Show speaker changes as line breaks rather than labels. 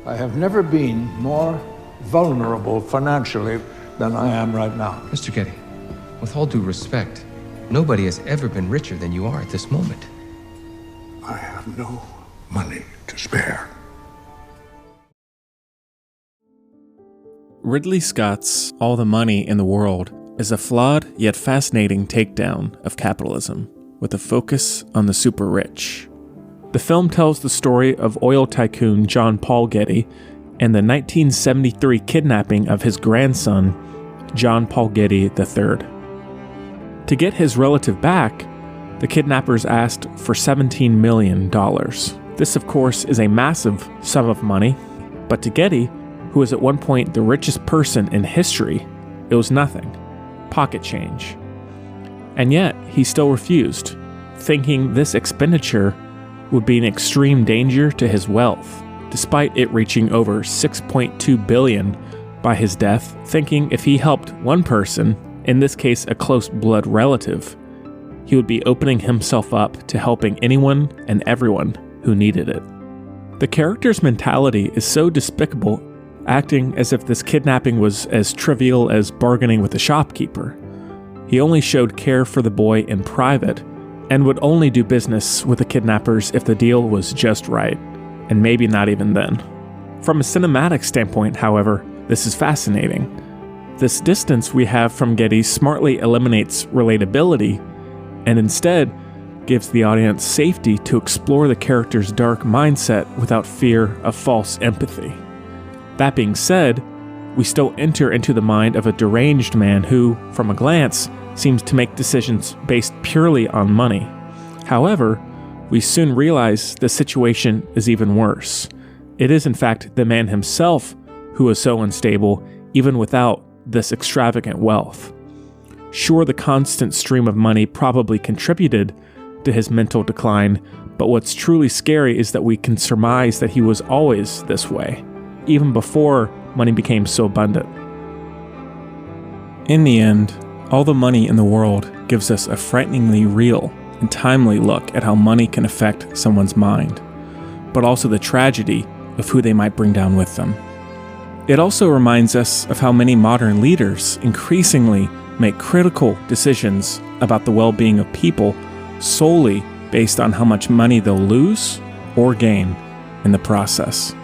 I have never been more vulnerable financially than I am right now.
Mr. Getty, with all due respect, nobody has ever been richer than you are at this moment.
I have no money to spare.
Ridley Scott's All the Money in the World is a flawed yet fascinating takedown of capitalism, with a focus on the super rich. The film tells the story of oil tycoon John Paul Getty and the 1973 kidnapping of his grandson, John Paul Getty III. To get his relative back, the kidnappers asked for $17 million. This, of course, is a massive sum of money, but to Getty, who was at one point the richest person in history, it was nothing. Pocket change. And yet, he still refused, thinking this expenditure would be an extreme danger to his wealth, despite it reaching over $6.2 billion by his death, thinking if he helped one person, in this case a close blood relative, he would be opening himself up to helping anyone and everyone who needed it. The character's mentality is so despicable, acting as if this kidnapping was as trivial as bargaining with a shopkeeper. He only showed care for the boy in private, and would only do business with the kidnappers if the deal was just right, and maybe not even then. From a cinematic standpoint, however, this is fascinating. This distance we have from Getty smartly eliminates relatability, and instead gives the audience safety to explore the character's dark mindset without fear of false empathy. That being said, we still enter into the mind of a deranged man who, from a glance, seems to make decisions based purely on money. However, we soon realize the situation is even worse. It is in fact the man himself who is so unstable, even without this extravagant wealth. Sure, the constant stream of money probably contributed to his mental decline, but what's truly scary is that we can surmise that he was always this way, even before money became so abundant. In the end, All the Money in the World gives us a frighteningly real and timely look at how money can affect someone's mind, but also the tragedy of who they might bring down with them. It also reminds us of how many modern leaders increasingly make critical decisions about the well-being of people solely based on how much money they'll lose or gain in the process.